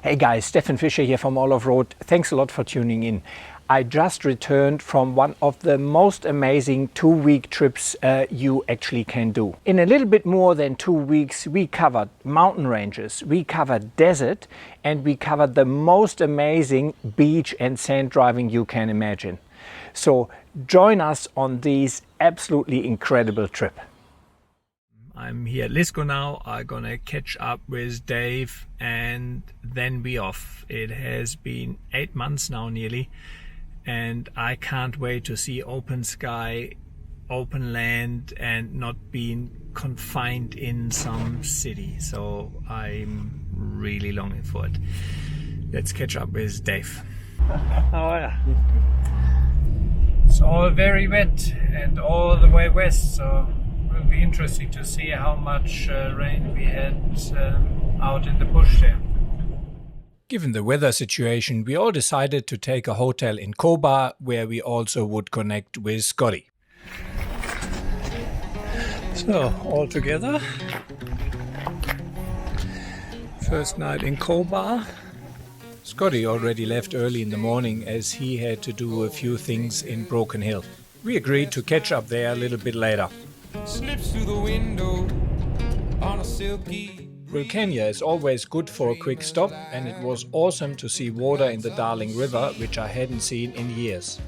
Hey guys, Stefan Fischer here from Alloffroad. Thanks a lot for tuning in. I just returned from one of the most amazing 2-week trips you actually can do. In a little bit more than 2 weeks, we covered mountain ranges, we covered desert, and we covered the most amazing beach and sand driving you can imagine. So join us on this absolutely incredible trip. I'm here at Lisco now. I'm gonna catch up with Dave and then be off. It has been 8 months now nearly, and I can't wait to see open sky, open land, and not being confined in some city. So I'm really longing for it. Let's catch up with Dave. How are you? It's all very wet and all the way west, so it will be interesting to see how much rain we had out in the bush there. Given the weather situation, we all decided to take a hotel in Koba, where we also would connect with Scotty. So, all together. First night in Koba. Scotty already left early in the morning as he had to do a few things in Broken Hill. We agreed to catch up there a little bit later. Slips through the window on a silky. Vulcania is always good for a quick stop, and it was awesome to see water in the Darling River, which I hadn't seen in years.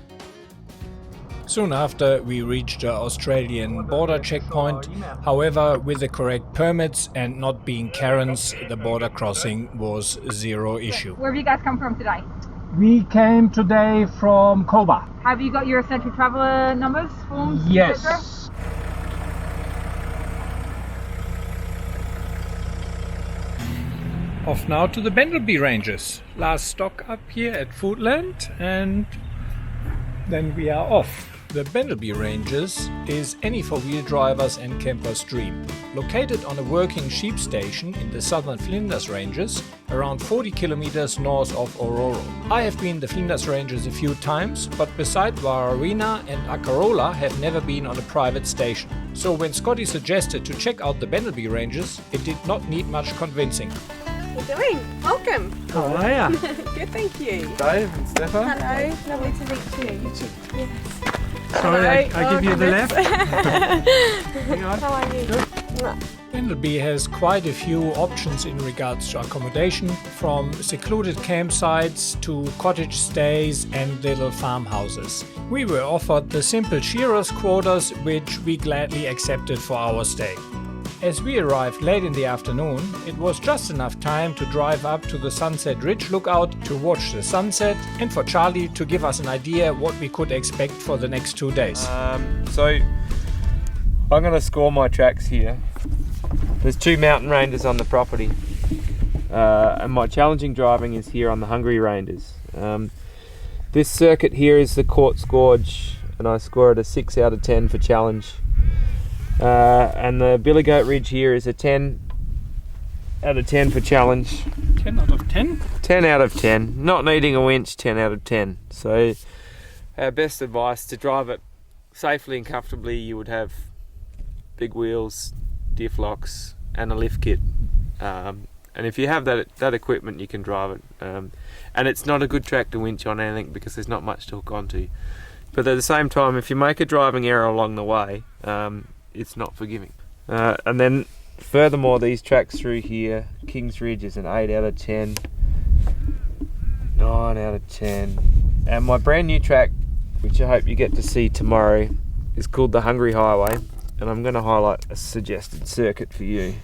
Soon after, we reached the Australian border checkpoint. However, with the correct permits and not being Karens, the border crossing was zero issue. Where have you guys come from today? We came today from Koba. Have you got your essential traveller numbers, forms? Yes. etc.? Off now to the Bendleby Ranges. Last stock up here at Foodland, and then we are off. The Bendleby Ranges is any four-wheel drivers and campers' dream. Located on a working sheep station in the southern Flinders Ranges, around 40 kilometers north of Ororo. I have been the Flinders Ranges a few times, but beside Warrawina and Akarola have never been on a private station. So when Scotty suggested to check out the Bendleby Ranges, it did not need much convincing. How you doing? Welcome. How are you? Good, thank you. Dave and Stefan. Hello, lovely to meet you. You too. Yes. Sorry, I give you the left. How are you? Good. Bendleby has quite a few options in regards to accommodation, from secluded campsites to cottage stays and little farmhouses. We were offered the simple shearers' quarters, which we gladly accepted for our stay. As we arrived late in the afternoon, it was just enough time to drive up to the Sunset Ridge lookout to watch the sunset, and for Charlie to give us an idea what we could expect for the next 2 days. So I'm going to score my tracks here. There's 2 mountain ranges on the property, and my challenging driving is here on the Hungry Ranges. This circuit here is the Quarz Gorge, and I score it a 6 out of 10 for challenge. And the Billy Goat Ridge here is a 10 out of 10 for challenge. 10 out of 10? 10 out of 10. Not needing a winch, 10 out of 10. So our best advice to drive it safely and comfortably, you would have big wheels, diff locks, and a lift kit. And if you have that equipment, you can drive it. And it's not a good track to winch on anything because there's not much to hook onto. But at the same time, if you make a driving error along the way, it's not forgiving. And then furthermore, these tracks through here, Kings Ridge is an 8 out of 10, 9 out of 10. And my brand new track, which I hope you get to see tomorrow, is called the Hungry Highway, and I'm going to highlight a suggested circuit for you.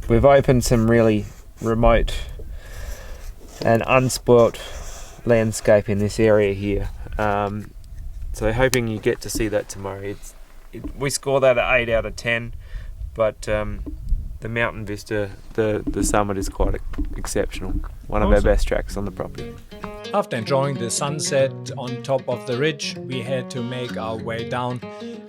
We've opened some really remote and unspoilt landscape in this area here. So hoping you get to see that tomorrow. We score that at 8 out of 10, but the mountain vista, the summit is quite exceptional. One of our best tracks on the property. After enjoying the sunset on top of the ridge, we had to make our way down.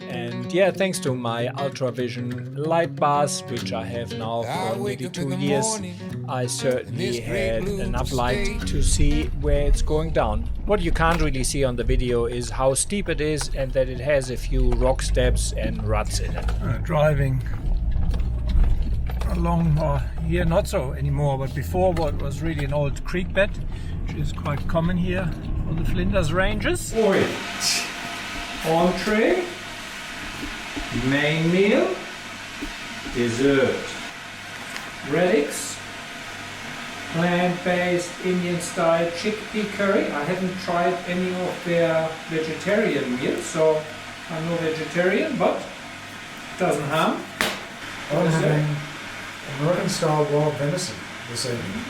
And yeah, thanks to my Ultravision light bars, which I have now for maybe 2 years, I certainly had enough light to see where it's going down. What you can't really see on the video is how steep it is and that it has a few rock steps and ruts in it. Driving along here, not so anymore, but before what was really an old creek bed, which is quite common here for the Flinders Ranges. Porridge, entree, main meal, dessert, relics, plant-based Indian-style chickpea curry. I haven't tried any of their vegetarian meals, so I'm no vegetarian, but it doesn't harm. I'm having American-style wild venison this evening.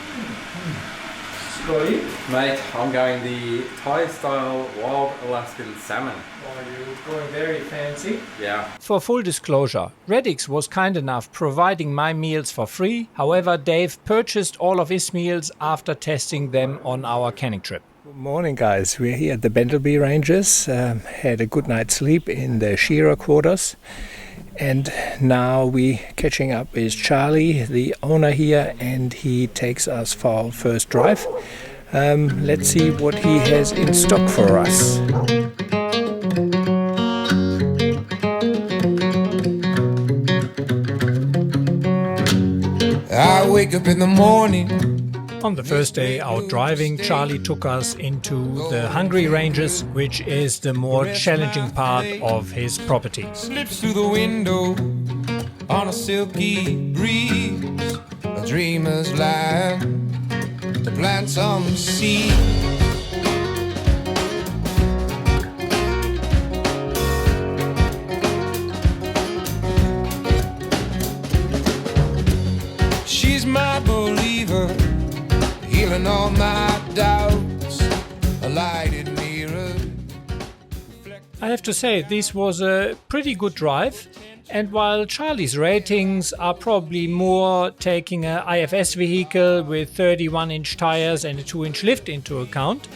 Scotty? Mate, I'm going the Thai-style wild Alaskan salmon. Oh, you're going very fancy. Yeah. For full disclosure, Reddix was kind enough providing my meals for free. However, Dave purchased all of his meals after testing them on our canning trip. Good morning, guys. We're here at the Bendleby Ranges. Had a good night's sleep in the shearer quarters. And now we're catching up with Charlie, the owner here, and he takes us for our first drive. Let's see what he has in stock for us. I wake up in the morning. On the first day out driving, Charlie took us into the Hungry Ranges, which is the more challenging part of his property. Slips through the window on a silky breeze. A dreamer's land to plant some seeds. She's my believer, healing all my doubts, a lighted mirror. I have to say, this was a pretty good drive. And while Charlie's ratings are probably more taking an IFS vehicle with 31-inch tires and a 2-inch lift into account,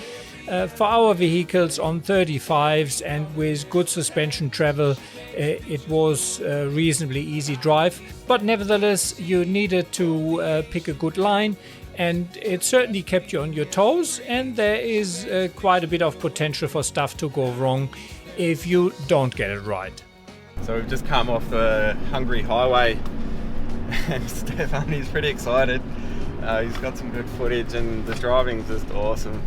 for our vehicles on 35s and with good suspension travel, it was a reasonably easy drive. But nevertheless, you needed to pick a good line, and it certainly kept you on your toes, and there is quite a bit of potential for stuff to go wrong if you don't get it right. So we've just come off the Hungry Highway and Stefan, he's pretty excited. He's got some good footage and the driving's just awesome.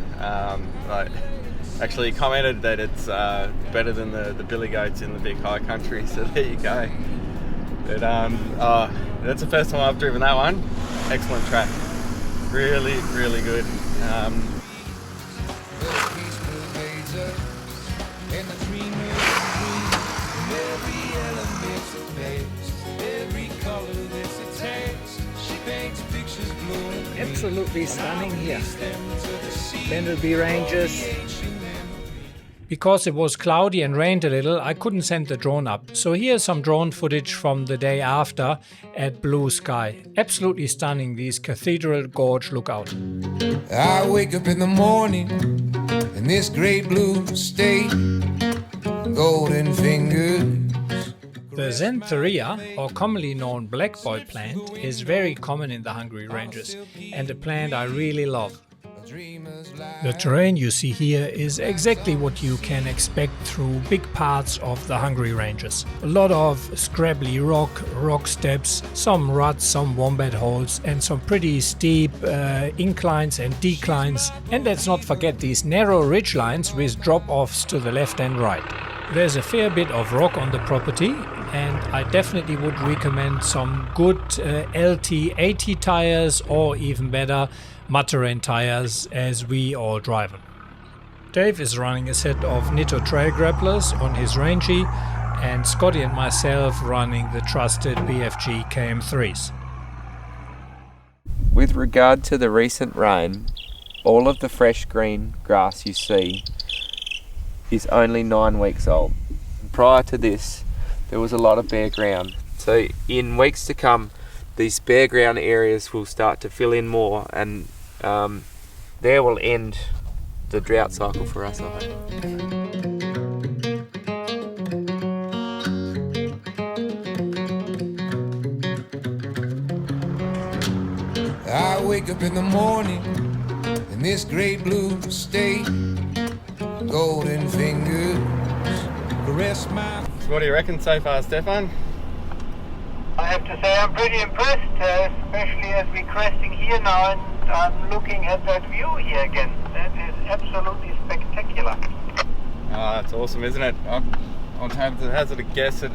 Actually he commented that it's better than the billy goats in the big high country, so there you go. But that's the first time I've driven that one. Excellent track. Really, really good. Absolutely stunning here. Bendleby Ranges. Because it was cloudy and rained a little, I couldn't send the drone up. So here's some drone footage from the day after at blue sky. Absolutely stunning, these Cathedral Gorge lookout. I wake up in the morning in this great blue state, golden fingers. The Xantheria, or commonly known black boy plant, is very common in the Hungry Ranges and a plant I really love. The terrain you see here is exactly what you can expect through big parts of the Hungry Ranges. A lot of scrabbly rock steps, some ruts, some wombat holes, and some pretty steep inclines and declines. And let's not forget these narrow ridge lines with drop-offs to the left and right. There's a fair bit of rock on the property, and I definitely would recommend some good LT80 tires, or even better, mud-terrain tires, as we all drive them. Dave is running a set of Nitto trail grapplers on his Rangy, and Scotty and myself running the trusted BFG KM3s. With regard to the recent rain, all of the fresh green grass you see is only 9 weeks old. Prior to this, there was a lot of bare ground. So in weeks to come, these bare ground areas will start to fill in more, and there will end the drought cycle for us, I hope. I wake up in the morning in this great blue state, golden fingers caress my. So what do you reckon so far, Stefan? I have to say I'm pretty impressed, especially as we're cresting here now and I'm looking at that view here again. That is absolutely spectacular. Oh, that's awesome, isn't it? I'd hazard a guess at,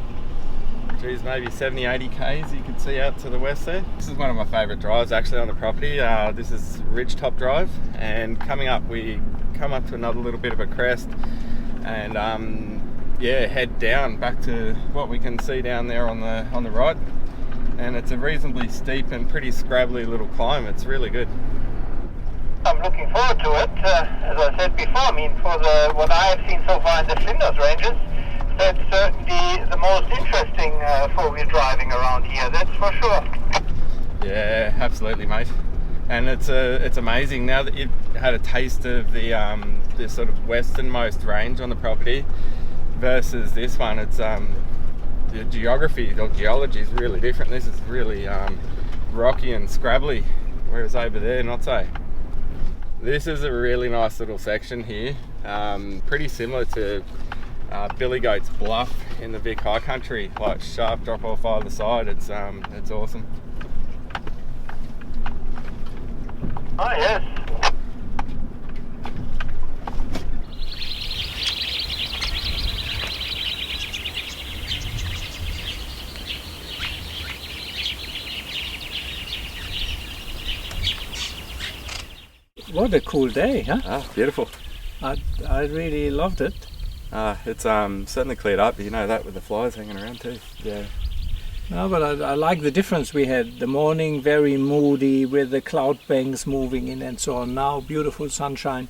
geez, maybe 70, 80 Ks you can see out to the west there. This is one of my favourite drives actually on the property. This is Ridgetop Drive, and coming up we come up to another little bit of a crest and yeah, head down back to what we can see down there on the right, and it's a reasonably steep and pretty scrabbly little climb. It's really good. I'm looking forward to it. As I said before, I mean, for what I have seen so far in the Flinders Ranges, that's certainly the most interesting four-wheel driving around here, that's for sure. Yeah, absolutely, mate. And it's amazing now that you've had a taste of the sort of westernmost range on the property versus this one. It's the geography, the geology is really different. This is really rocky and scrabbly, whereas over there, not so. This is a really nice little section here, pretty similar to Billy Goat's Bluff in the Vic High Country, like sharp drop off either side. It's awesome. Oh yes. What a cool day, huh? Ah, beautiful. I really loved it. It's certainly cleared up. You know that with the flies hanging around too. Yeah. No, but I like the difference we had. The morning very moody with the cloud banks moving in and so on. Now beautiful sunshine.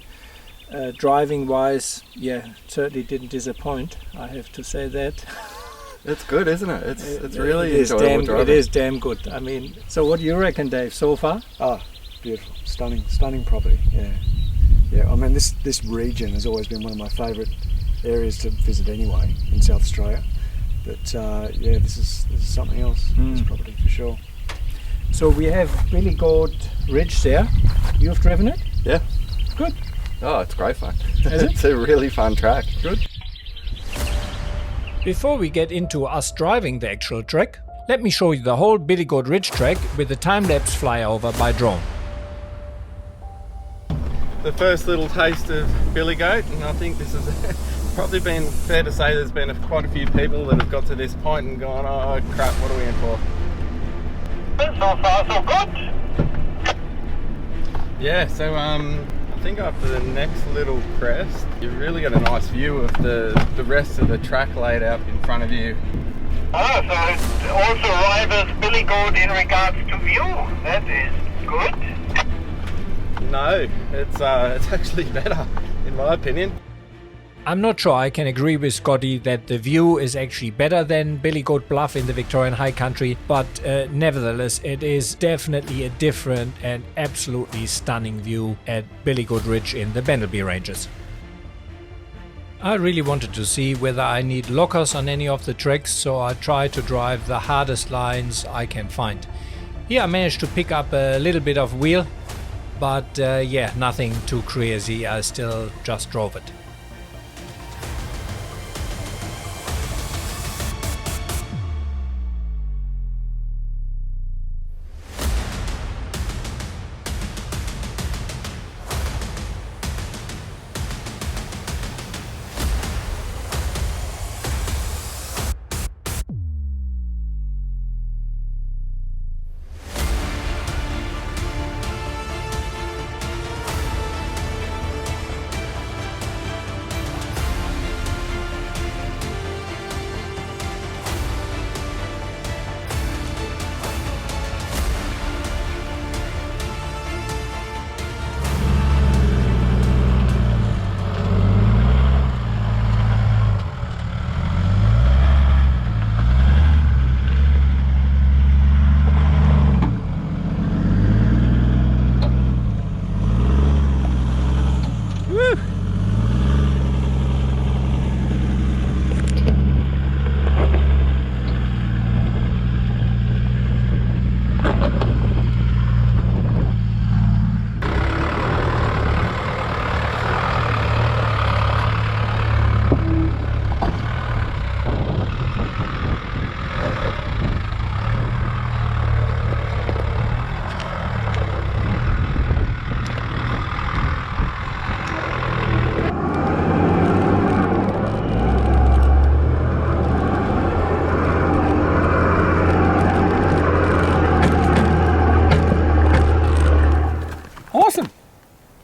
Driving wise, yeah, certainly didn't disappoint. I have to say that. It's good, isn't it? It's really it enjoyable driving. It is damn good. I mean, so what do you reckon, Dave, so far? Ah, beautiful, stunning property. Yeah. I mean, this region has always been one of my favourite areas to visit anyway in South Australia. But yeah, this is something else. This property for sure. So we have Billy Goat Ridge there. You've driven it? Yeah. Good. Oh, it's great fun. Is it? It's a really fun track. Good. Before we get into us driving the actual track, let me show you the whole Billy Goat Ridge track with a time-lapse flyover by drone. The first little taste of Billy Goat, and I think this has probably been fair to say there's been quite a few people that have got to this point and gone, oh crap, what are we in for? So far so good. Yeah, so I think after the next little crest, you've really got a nice view of the rest of the track laid out in front of you. Oh, so it also rivals Billy Goat in regards to view. That is good. No, it's actually better, in my opinion. I'm not sure I can agree with Scotty that the view is actually better than Billy Goat Bluff in the Victorian High Country, but nevertheless it is definitely a different and absolutely stunning view at Billy Goat Ridge in the Bendleby Ranges. I really wanted to see whether I need lockers on any of the tracks, so I tried to drive the hardest lines I can find. Here I managed to pick up a little bit of wheel, but yeah, nothing too crazy, I still just drove it.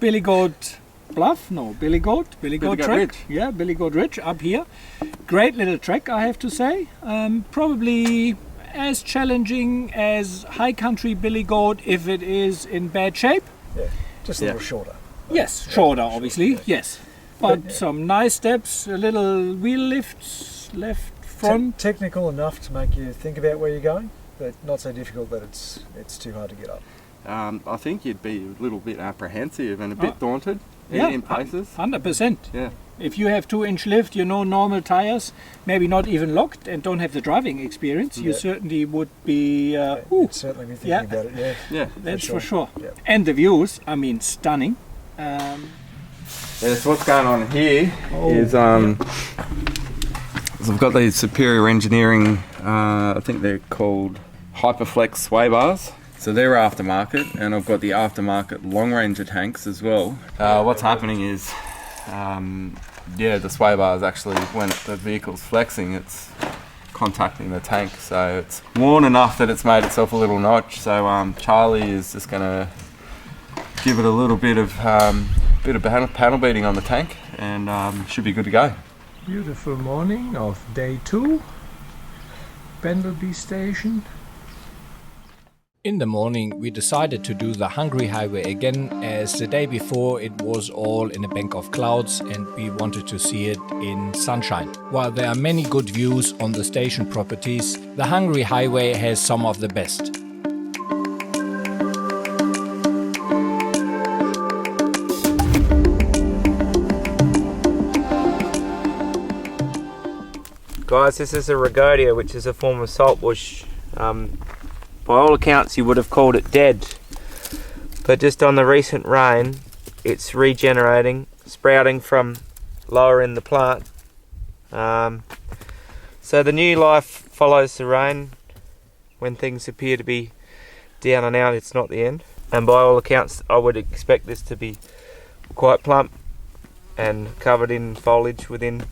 Billy Goat Bluff, no, Billy Goat Goat Trek. Ridge. Yeah, Billy Goat Ridge up here. Great little trek, I have to say. Probably as challenging as high country Billy Goat if it is in bad shape. Yeah, just a little shorter. Yes, shorter, obviously, yes. But some nice steps, a little wheel lifts, left, front. Technical enough to make you think about where you're going, but not so difficult that it's too hard to get up. I think you'd be a little bit apprehensive and a bit daunted in places. 100%. Yeah. If you have 2-inch lift, normal tires, maybe not even locked and don't have the driving experience, you certainly would be... You'd certainly be thinking about it, Yeah. That's for sure. Yeah. And the views, I mean, stunning. So what's going on here is so I've got these Superior Engineering, I think they're called Hyperflex sway bars. So they're aftermarket, and I've got the aftermarket long ranger tanks as well. What's happening is, the sway bars actually, when the vehicle's flexing, it's contacting the tank. So it's worn enough that it's made itself a little notch. So Charlie is just going to give it a little bit of panel beating on the tank, and should be good to go. Beautiful morning of day 2, Bendleby station. In the morning we decided to do the Hungry Highway again, as the day before it was all in a bank of clouds and we wanted to see it in sunshine. While there are many good views on the station properties, the Hungry Highway has some of the best. Guys, this is a Rhagodia, which is a form of saltbush. By all accounts you would have called it dead, but just on the recent rain it's regenerating, sprouting from lower in the plant. So the new life follows the rain. When things appear to be down and out, it's not the end, and by all accounts I would expect this to be quite plump and covered in foliage within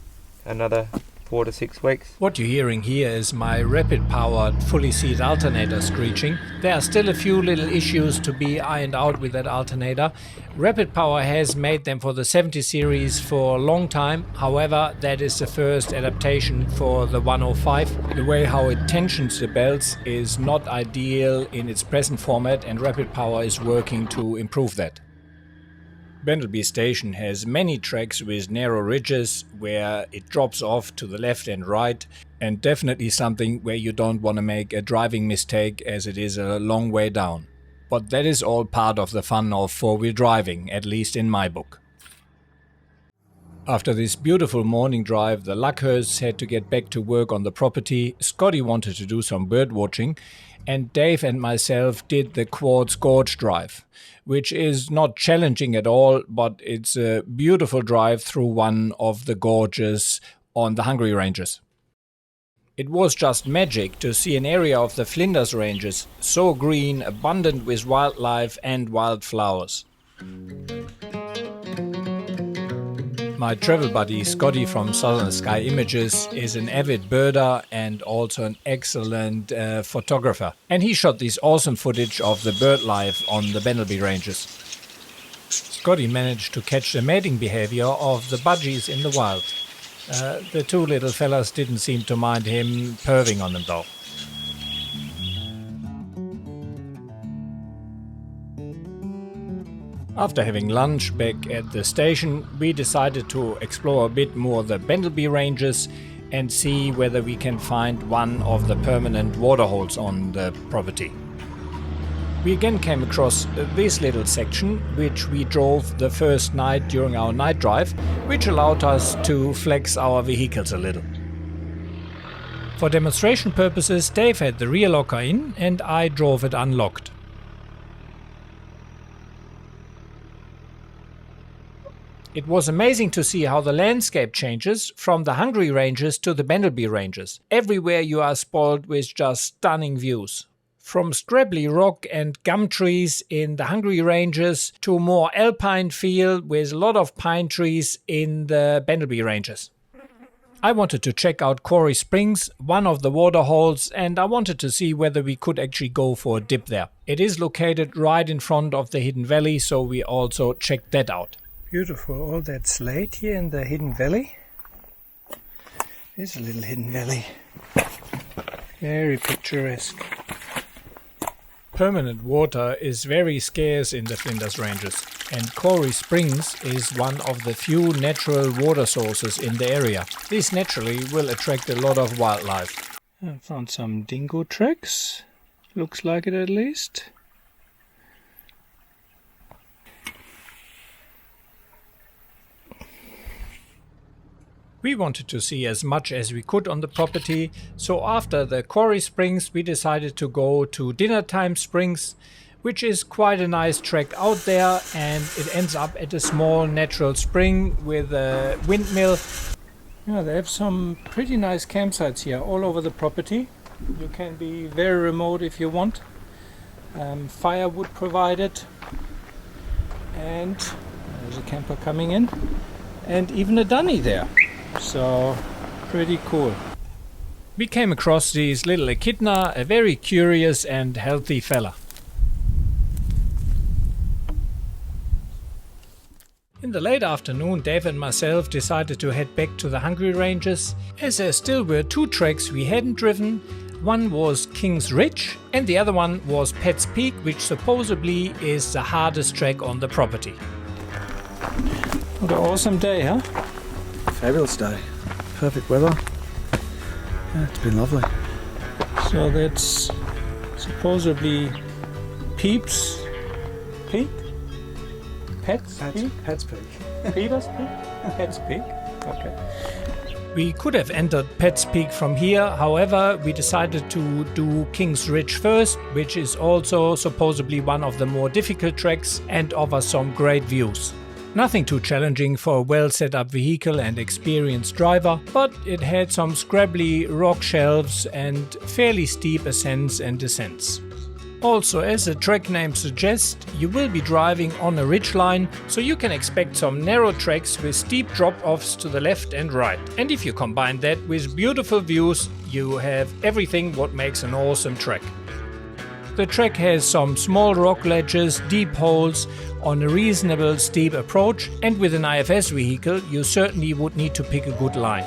another 4 to 6 weeks. What you're hearing here is my rapid-powered, fully seat alternator screeching. There are still a few little issues to be ironed out with that alternator. Rapid Power has made them for the 70 series for a long time. However, that is the first adaptation for the 105. The way how it tensions the belts is not ideal in its present format, and Rapid Power is working to improve that. Bendleby station has many tracks with narrow ridges where it drops off to the left and right, and definitely something where you don't want to make a driving mistake, as it is a long way down. But that is all part of the fun of four-wheel driving, at least in my book. After this beautiful morning drive, the Luckhursts had to get back to work on the property. Scotty wanted to do some bird watching, and Dave and myself did the Quarz Gorge drive, which is not challenging at all, but it's a beautiful drive through one of the gorges on the Hungry Ranges. It was just magic to see an area of the Flinders Ranges so green, abundant with wildlife and wildflowers. My travel buddy Scotty from Southern Sky Images is an avid birder and also an excellent photographer. And he shot this awesome footage of the bird life on the Bendleby Ranges. Scotty managed to catch the mating behavior of the budgies in the wild. The two little fellas didn't seem to mind him perving on them though. After having lunch back at the station, we decided to explore a bit more the Bendleby Ranges and see whether we can find one of the permanent waterholes on the property. We again came across this little section, which we drove the first night during our night drive, which allowed us to flex our vehicles a little. For demonstration purposes, Dave had the rear locker in and I drove it unlocked. It was amazing to see how the landscape changes from the Hungry Ranges to the Bendleby Ranges. Everywhere you are spoiled with just stunning views. From scrabbly rock and gum trees in the Hungry Ranges to more alpine feel with a lot of pine trees in the Bendleby Ranges. I wanted to check out Quarry Springs, one of the waterholes, and I wanted to see whether we could actually go for a dip there. It is located right in front of the hidden valley, so we also checked that out. Beautiful, all that slate here in the hidden valley. There's a little hidden valley. Very picturesque. Permanent water is very scarce in the Flinders Ranges, and Quarry Springs is one of the few natural water sources in the area. This naturally will attract a lot of wildlife. I found some dingo tracks. Looks like it at least. We wanted to see as much as we could on the property, so after the Quarry Springs we decided to go to Dinner Time Springs, which is quite a nice trek out there, and it ends up at a small natural spring with a windmill. Yeah, they have some pretty nice campsites here all over the property. You can be very remote if you want. Firewood provided, and there's a camper coming in, and even a dunny there. So, pretty cool. We came across this little echidna, a very curious and healthy fella. In the late afternoon, Dave and myself decided to head back to the Hungry Ranges, as there still were two treks we hadn't driven. One was King's Ridge and the other one was Pet's Peak, which supposedly is the hardest trek on the property. What an awesome day, huh? Fabulous day. Perfect weather. Yeah, it's been lovely. So that's supposedly Peep's Peak? Pet's Peak? Pet's Peak. Peter's Peak? Pet's Peak? Okay. We could have entered Pet's Peak from here, however we decided to do King's Ridge first, which is also supposedly one of the more difficult treks and offers some great views. Nothing too challenging for a well set up vehicle and experienced driver, but it had some scrabbly rock shelves and fairly steep ascents and descents. Also, as the trek name suggests, you will be driving on a ridgeline, so you can expect some narrow treks with steep drop-offs to the left and right. And if you combine that with beautiful views, you have everything what makes an awesome trek. The trek has some small rock ledges, deep holes on a reasonable steep approach, and with an IFS vehicle you certainly would need to pick a good line.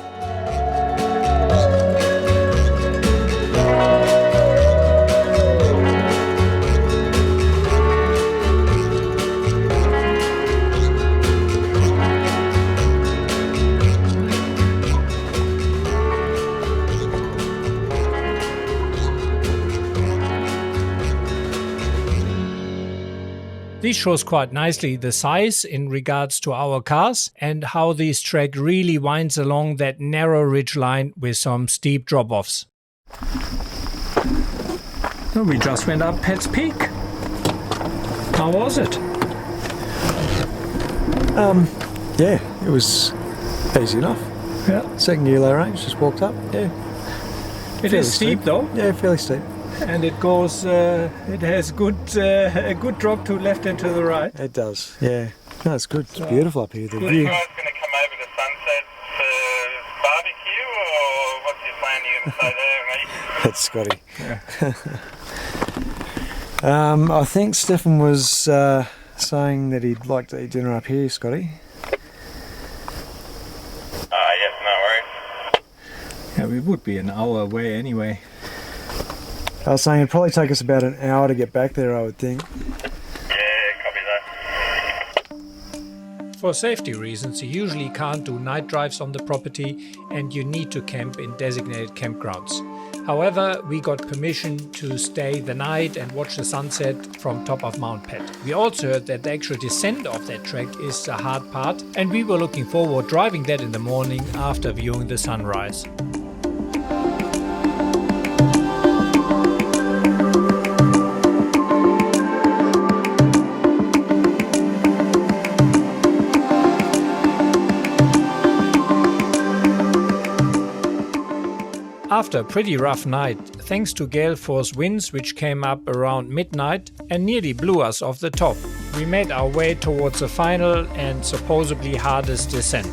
This shows quite nicely the size in regards to our cars and how this trek really winds along that narrow ridge line with some steep drop-offs. So we just went up Pet's Peak. How was it? Yeah, it was easy enough. Yeah. Second gear low range, just walked up. Yeah. It is steep though. Yeah, fairly steep. And it goes, it has a good drop to left and to the right. It does, yeah. No, it's good. It's beautiful up here. The view. You guys going to come over to Sunset for barbecue, or what's your plan? Are you going to stay there, mate? That's Scotty. I think Stefan was saying that he'd like to eat dinner up here, Scotty. Yes, no worries. Yeah, we would be an hour away anyway. I was saying it'd probably take us about an hour to get back there, I would think. Yeah, copy that. For safety reasons, you usually can't do night drives on the property and you need to camp in designated campgrounds. However, we got permission to stay the night and watch the sunset from top of Mount Pet. We also heard that the actual descent of that trek is the hard part, and we were looking forward driving that in the morning after viewing the sunrise. After a pretty rough night, thanks to gale force winds which came up around midnight and nearly blew us off the top, we made our way towards the final and supposedly hardest descent.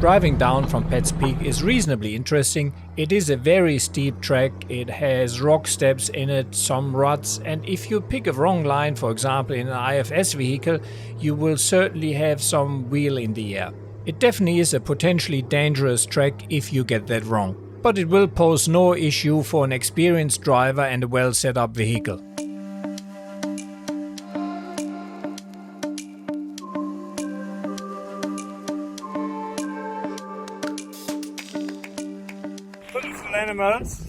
Driving down from Pets Peak is reasonably interesting. It is a very steep track, it has rock steps in it, some ruts, and if you pick a wrong line, for example in an IFS vehicle, you will certainly have some wheel in the air. It definitely is a potentially dangerous track if you get that wrong, but it will pose no issue for an experienced driver and a well set up vehicle. Beautiful animals.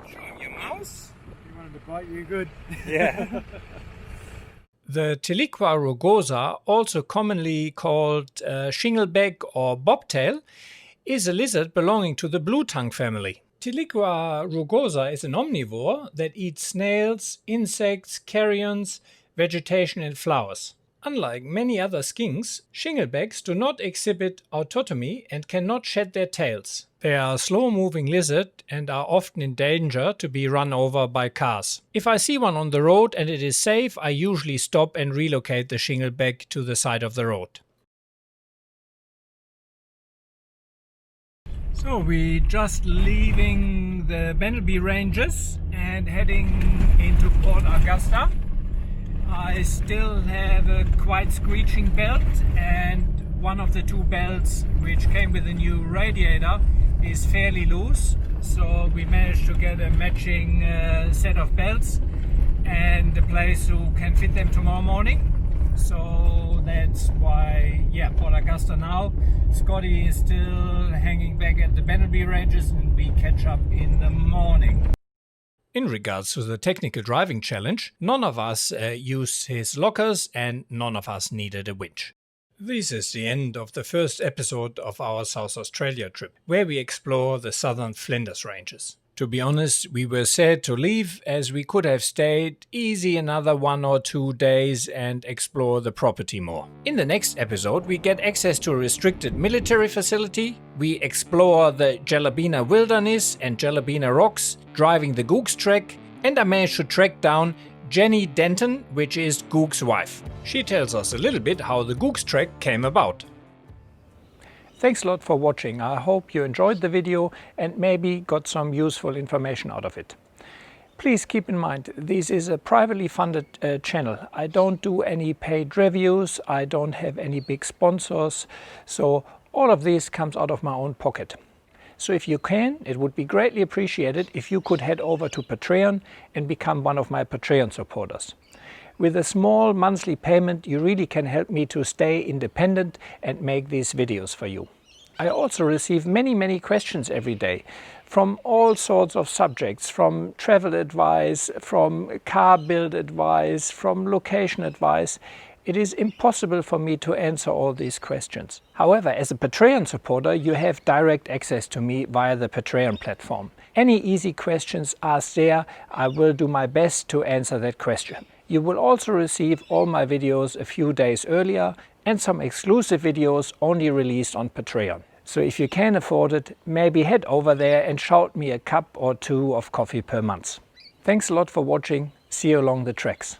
Show him your mouse. He wanted to bite you good. Yeah. The Tiliqua rugosa, also commonly called shingleback or bobtail, is a lizard belonging to the blue-tongue family. Tiliqua rugosa is an omnivore that eats snails, insects, carrions, vegetation and flowers. Unlike many other skinks, shinglebacks do not exhibit autotomy and cannot shed their tails. They are a slow-moving lizard and are often in danger to be run over by cars. If I see one on the road and it is safe, I usually stop and relocate the shingleback to the side of the road. So we're just leaving the Bendleby Ranges and heading into Port Augusta. I still have a quite screeching belt, and one of the two belts, which came with a new radiator, is fairly loose, so we managed to get a matching set of belts and a place who can fit them tomorrow morning. So that's why, yeah, Port Augusta now. Scotty is still hanging back at the Bendleby Ranges and we catch up in the morning. In regards to the technical driving challenge, none of us used his lockers and none of us needed a winch. This is the end of the first episode of our South Australia trip, where we explore the southern Flinders Ranges. To be honest, we were sad to leave, as we could have stayed easy another 1 or 2 days and explore the property more. In the next episode, we get access to a restricted military facility, we explore the Jalabina Wilderness and Jalabina Rocks, driving the Googs Trek, and I managed to track down Jenny Denton, which is Goog's wife. She tells us a little bit how the Googs Trek came about. Thanks a lot for watching. I hope you enjoyed the video and maybe got some useful information out of it. Please keep in mind, this is a privately funded channel. I don't do any paid reviews, I don't have any big sponsors, so all of this comes out of my own pocket. So if you can, it would be greatly appreciated if you could head over to Patreon and become one of my Patreon supporters. With a small monthly payment, you really can help me to stay independent and make these videos for you. I also receive many questions every day from all sorts of subjects, from travel advice, from car build advice, from location advice. It is impossible for me to answer all these questions. However, as a Patreon supporter, you have direct access to me via the Patreon platform. Any easy questions asked there, I will do my best to answer that question. You will also receive all my videos a few days earlier and some exclusive videos only released on Patreon. So if you can afford it, maybe head over there and shout me a cup or two of coffee per month. Thanks a lot for watching. See you along the tracks.